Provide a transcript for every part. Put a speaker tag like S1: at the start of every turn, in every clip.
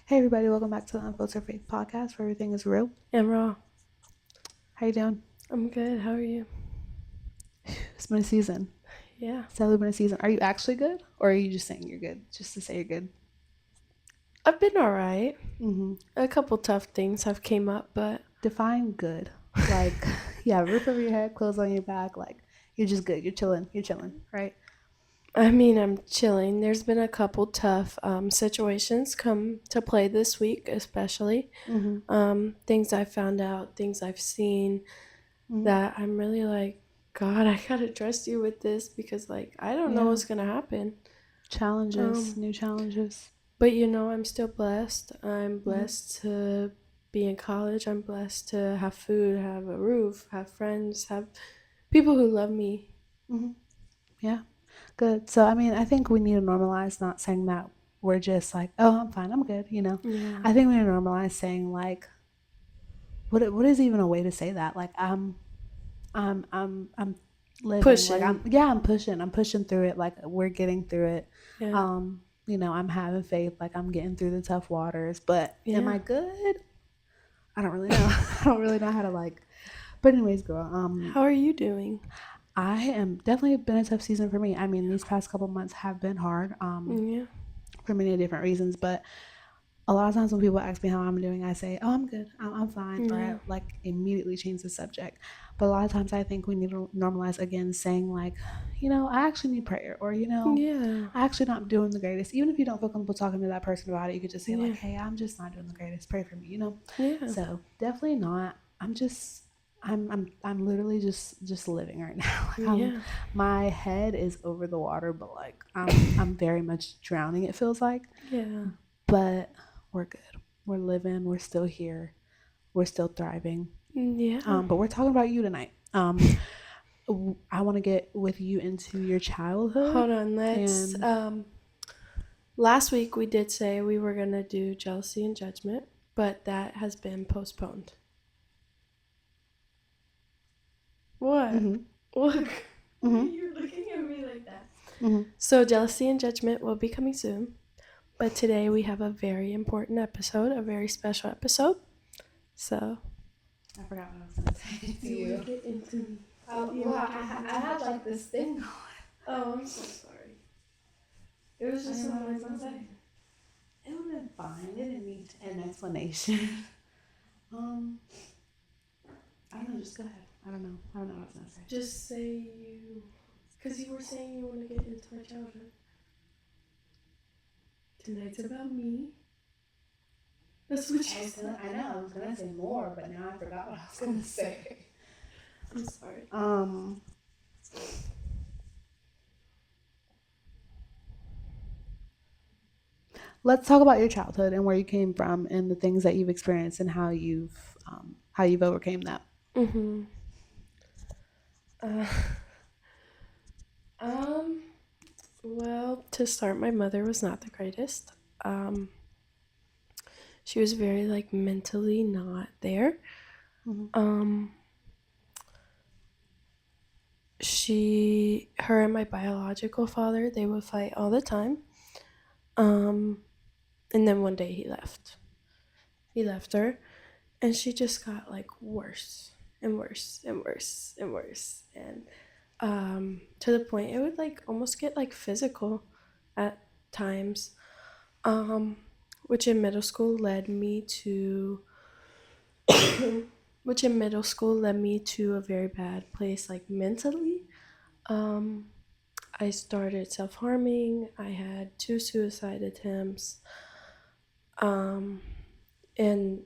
S1: Hey everybody, welcome back to the Unfiltered Faith Podcast where everything is real.
S2: And raw.
S1: How you doing?
S2: I'm good. How are you?
S1: It's been a season.
S2: Yeah.
S1: It's definitely been a season. Are you actually good? Or are you just saying you're good? Just to say you're good?
S2: I've been all right.
S1: Mm-hmm.
S2: A couple tough things have came up, but
S1: Define good. Like, yeah, roof over your head, clothes on your back. Like, you're just good. You're chilling. You're chilling, right?
S2: I mean, I'm chilling. There's been a couple tough situations come to play this week, especially.
S1: Mm-hmm.
S2: Things I've found out, things I've seen
S1: Mm-hmm.
S2: that I'm really like, God, I gotta trust you with this because, I don't know
S1: Yeah.
S2: what's gonna happen.
S1: Challenges,
S2: Um,
S1: new challenges.
S2: but I'm still blessed. I'm
S1: Mm-hmm.
S2: blessed to be in college. I'm blessed to have food, have a roof, have friends, have people who love me.
S1: Mm-hmm. Yeah. Good. So, I mean, I think we need to normalize not saying that we're just like, oh, I'm fine, I'm good.
S2: Yeah.
S1: I think we need to normalize saying, like, what is even a way to say that? Like, I'm living. Like,
S2: Pushing.
S1: I'm pushing through it. Like, we're getting through it.
S2: Yeah.
S1: I'm having faith. Like, I'm getting through the tough waters. But am
S2: Yeah.
S1: I good? I don't really know. I don't really know how to, like. But anyways, girl.
S2: How are you doing?
S1: I am definitely been a tough season for me. I mean, these past couple months have been hard.
S2: Yeah.
S1: For many different reasons. But a lot of times when people ask me how I'm doing, I say, "Oh, I'm good. I'm fine," or I
S2: Yeah.
S1: like immediately change the subject. But a lot of times I think we need to normalize again saying like, I actually need prayer, or
S2: Yeah.
S1: I actually not doing the greatest. Even if you don't feel comfortable talking to that person about it, you could just say like,
S2: Yeah.
S1: "Hey, I'm just not doing the greatest. Pray for me."
S2: Yeah.
S1: So definitely not. I'm literally just living right now. Like
S2: Yeah.
S1: my head is over the water, but like I'm very much drowning. It feels like,
S2: Yeah.
S1: but we're good. We're living. We're still here. We're still thriving.
S2: Yeah.
S1: But we're talking about you tonight. I want to get with you into your childhood,
S2: Hold on. Let's.
S1: and
S2: Last week we did say we were gonna do jealousy and judgment, but that has been postponed. What?
S1: mm-hmm,
S2: Look. Why are
S1: mm-hmm,
S2: you looking at me like that?
S1: mm-hmm.
S2: So jealousy and judgment will be coming soon. But today we have a very important episode, a very special episode. So
S1: I forgot what I was gonna say to
S2: you
S1: you.
S2: want to get into
S1: I had like this thing going.
S2: Oh, I'm so sorry. It was
S1: I
S2: just
S1: didn't know what I
S2: something I
S1: was
S2: was
S1: gonna
S2: gonna
S1: say.
S2: say.
S1: It would have been fine. It didn't need an explanation. um, I don't know. Just go ahead. I don't know. I don't know what I was gonna say.
S2: Just say you, because you were saying you want to get into my childhood. Tonight's about me. That's what you said.
S1: I know. I was gonna say more, but now I forgot what I was gonna say.
S2: I'm sorry.
S1: Let's talk about your childhood and where you came from and the things that you've experienced and how you've overcame that.
S2: Mhm. Uh, um. Well, to start, my mother was not the greatest. Um. She was very mentally not there.
S1: Mm-hmm.
S2: Um. Her and my biological father, they would fight all the time. Um. And then one day he left. He left her, and she just got worse and worse and worse and worse, and to the point it would almost get physical at times, um, which in middle school led me to a very bad place mentally. Um, I started self-harming. I had 2 suicide attempts. Um, and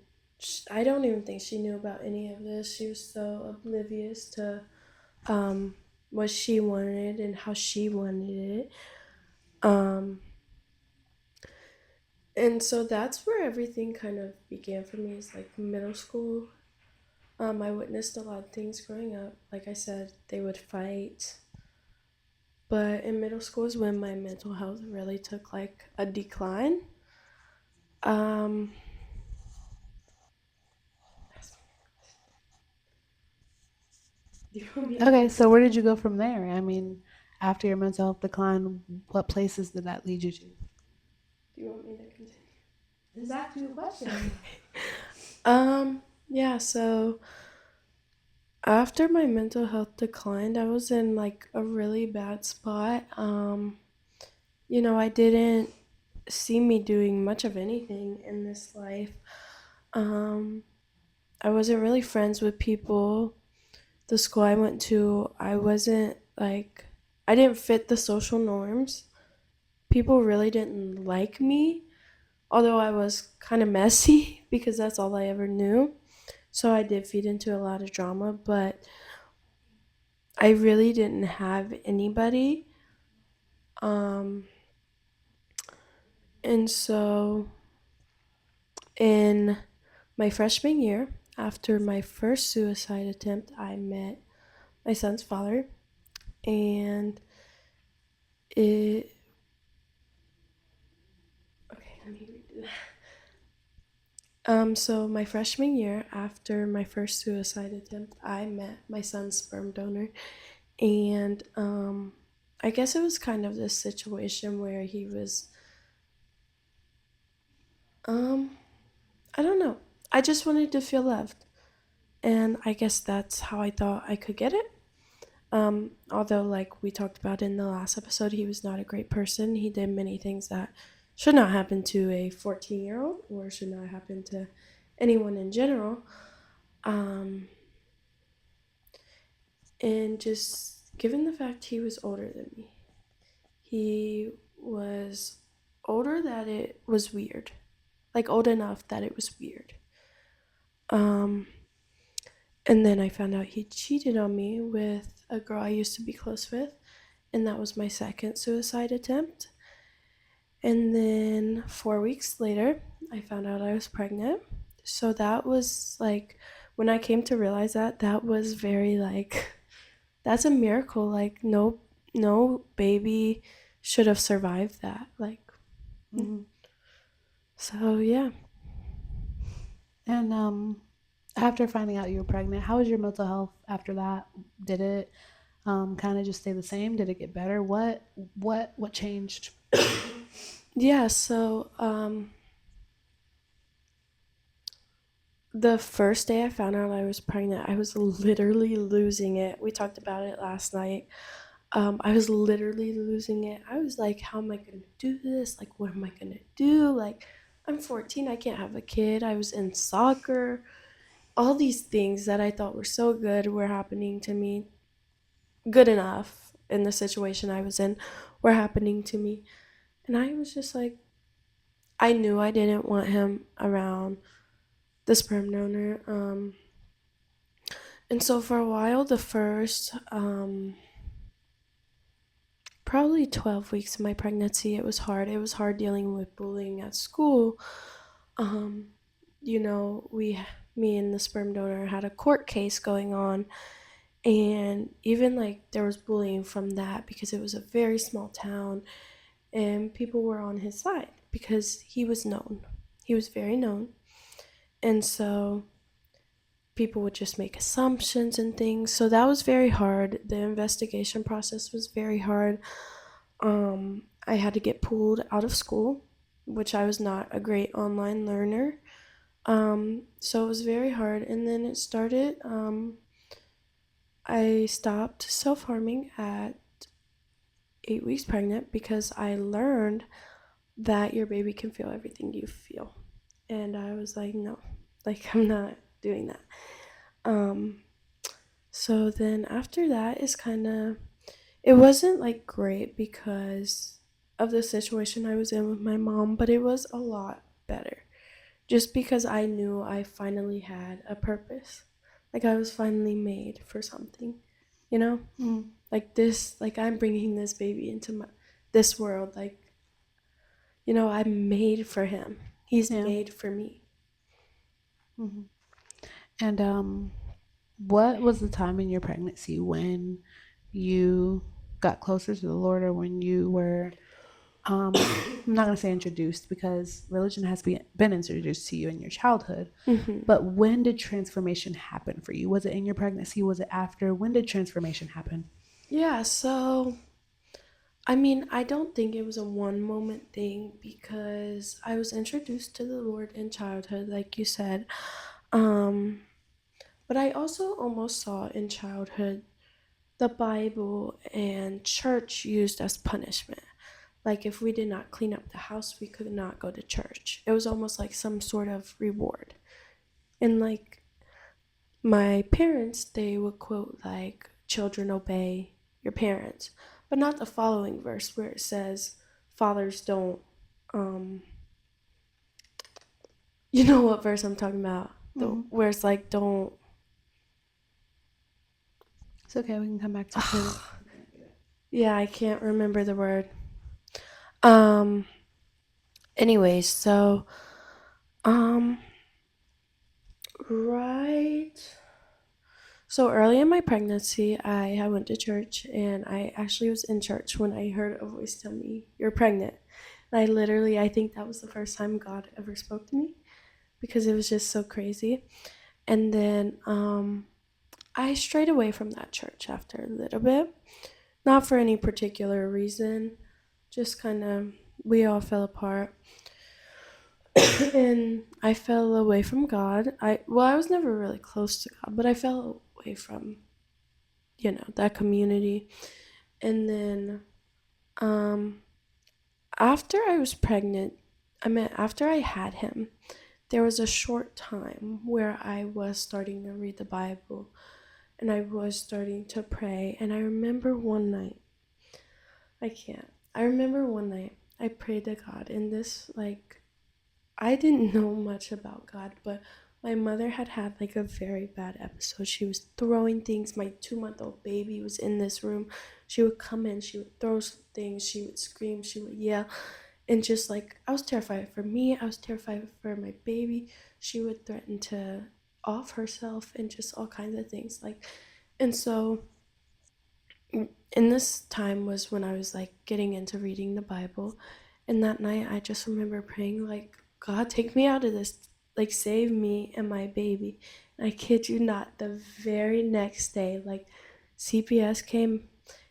S2: I don't even think she knew about any of this. She was so oblivious to um, what she wanted and how she wanted it. Um, and so that's where everything kind of began for me, is middle school. I witnessed a lot of things growing up. Like I said, they would fight. But in middle school is when my mental health really took a decline. Um, do you want me to
S1: Okay, so
S2: continue?
S1: where did you go from there? I mean, after your mental health decline, what places did that lead you to?
S2: Do you want me to continue?
S1: Just ask you a question.
S2: Yeah, so after my mental health declined, I was in like a really bad spot. I didn't see me doing much of anything in this life. Um, I wasn't really friends with people. The school I went to, I didn't fit the social norms. People really didn't like me, although I was kind of messy because that's all I ever knew. So I did feed into a lot of drama, but I really didn't have anybody. Um, and so in my freshman year, after my first suicide attempt, I met my son's father, and it. Okay, let me redo that. So my freshman year, after my first suicide attempt, I met my son's sperm donor, and I guess it was kind of this situation where he was, um, I don't know. I just wanted to feel loved, and I guess that's how I thought I could get it. Although, like we talked about in the last episode, he was not a great person. He did many things that should not happen to a 14-year-old or should not happen to anyone in general. Um, and just given the fact he was older than me, he was older that it was weird. Like, old enough that it was weird. Um, and then I found out he cheated on me with a girl I used to be close with, and that was my second suicide attempt. And then 4 weeks later, I found out I was pregnant. So that was like, when I came to realize that, that was very like, that's a miracle. Like, no baby should have survived that. Like,
S1: Hmm.
S2: so yeah.
S1: And after finding out you were pregnant, how was your mental health after that? Did it kind of just stay the same? Did it get better? What changed?
S2: Yeah, so the first day I found out I was pregnant, I was literally losing it. We talked about it last night. I was literally losing it. I was like, how am I going to do this? Like, what am I going to do? Like, I'm 14, I can't have a kid. I was in soccer. All these things that I thought were so good were happening to me. Good enough in the situation I was in were happening to me. And I was just like, I knew I didn't want him around the sperm donor. And so for a while, the first probably 12 weeks of my pregnancy, it was hard. It was hard dealing with bullying at school. Um, me and the sperm donor had a court case going on, and even like there was bullying from that because it was a very small town, and people were on his side because he was known. He was very known, and so people would just make assumptions and things. So that was very hard. The investigation process was very hard. I had to get pulled out of school, which I was not a great online learner. So it was very hard. And then it started, I stopped self harming at 8 weeks pregnant because I learned that your baby can feel everything you feel. And I was like, no, like, I'm not doing that. Um, so then after that is kind of, it wasn't like great because of the situation I was in with my mom, but it was a lot better just because I knew I finally had a purpose. Like, I was finally made for something, you know?
S1: Mm,
S2: Like this, like I'm bringing this baby into this world. Like, I'm made for him. He's
S1: yeah.
S2: made for me.
S1: Hmm. And what was the time in your pregnancy when you got closer to the Lord, or when you were I'm not going to say introduced, because religion has been introduced to you in your childhood,
S2: Hmm.
S1: but when did transformation happen for you? Was it in your pregnancy? Was it after? When did transformation happen?
S2: Yeah, so I mean, I don't think it was a one moment thing because I was introduced to the Lord in childhood, like you said. Um, but I also almost saw in childhood the Bible and church used as punishment. Like if we did not clean up the house, we could not go to church. It was almost like some sort of reward. And like my parents, they would quote like, children obey your parents, but not the following verse where it says, fathers don't, um, you know what verse I'm talking about? The
S1: Hmm.
S2: where it's like, don't,
S1: It's okay. We can come back to it.
S2: yeah, I can't remember the word. Um, anyways, so, um, right. So early in my pregnancy, I went to church and I actually was in church when I heard a voice tell me, "You're pregnant." And I think that was the first time God ever spoke to me because it was just so crazy. And then I strayed away from that church after a little bit, not for any particular reason, just kind of, we all fell apart. And I fell away from God. I was never really close to God, but I fell away from, that community. And then um after I was pregnant, I mean after I had him, there was a short time where I was starting to read the Bible and I was starting to pray. And I remember one night, I can't. I remember one night I prayed to God, and this, like, I didn't know much about God, but my mother had had like a very bad episode. She was throwing things. My 2-month-old baby was in this room. She would come in, she would throw things, she would scream, she would yell. And just like, I was terrified for me, I was terrified for my baby. She would threaten to off herself and just all kinds of things. Like, and so in this time was when I was like getting into reading the Bible. And that night I just remember praying like, God, take me out of this. Like, save me and my baby. And I kid you not, the very next day, like, CPS came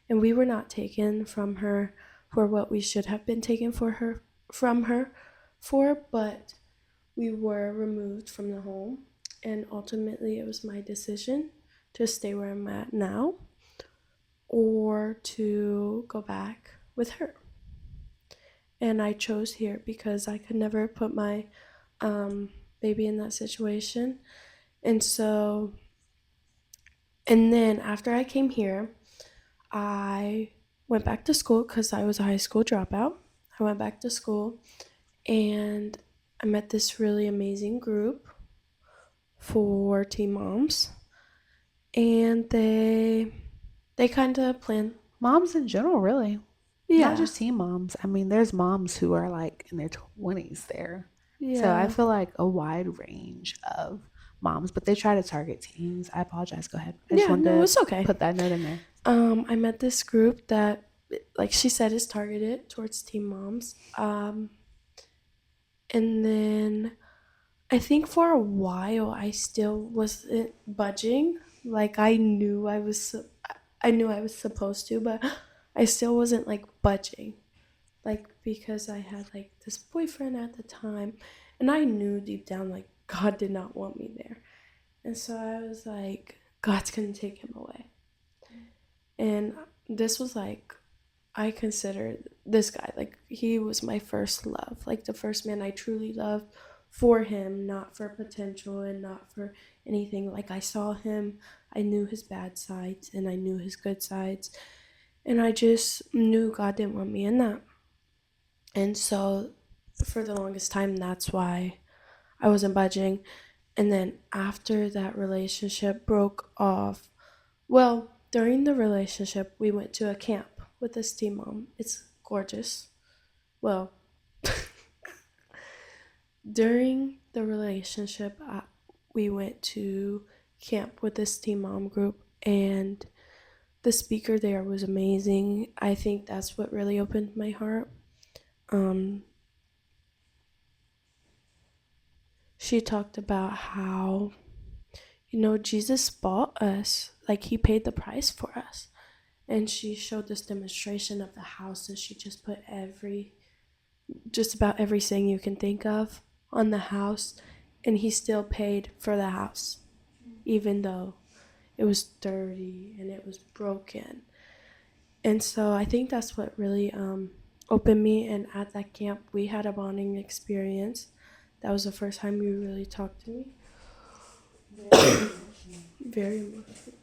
S2: and we were not taken from her for what we should have been taken for her from her for, but we were removed from the home. And ultimately it was my decision to stay where I'm at now or to go back with her. And I chose here because I could never put my baby in that situation. And so, and then after I came here, I went back to school because I was a high school dropout. I went back to school and I met this really amazing group for teen moms, and they kind of plan.
S1: Moms in general, really. Not
S2: Yeah,
S1: just teen moms. I mean, there's moms who are like in their 20s there. So I
S2: yeah.
S1: feel like a wide range of moms, but they try to target teens. I apologize. Go ahead. I just
S2: Yeah,
S1: wanted
S2: no,
S1: to
S2: it's okay.
S1: put that note in there.
S2: I met this group that, like she said, is targeted towards teen moms. And then I think for a while I still wasn't budging. Like I knew I was supposed to, but I still wasn't like budging. Like because I had like this boyfriend at the time, and I knew deep down like God did not want me there. And so I was like, God's gonna take him away. And this was like, I consider this guy like he was my first love, like the first man I truly loved for him, not for potential and not for anything. Like I saw him, I knew his bad sides and I knew his good sides, and I just knew God didn't want me in that. And so for the longest time, that's why I wasn't budging. And then after that relationship broke off, well, during the relationship, we went to a camp with this teen mom. It's gorgeous. Well, during the relationship, we went to camp with this teen mom group, and the speaker there was amazing. I think that's what really opened my heart. Um, she talked about how, Jesus bought us, like, he paid the price for us. And she showed this demonstration of the house, and she just put just about everything you can think of on the house, and he still paid for the house, even though it was dirty and it was broken. And so I think that's what really opened me. And at that camp, we had a bonding experience. That was the first time you really talked to me.
S1: Very emotional.
S2: Very emotional.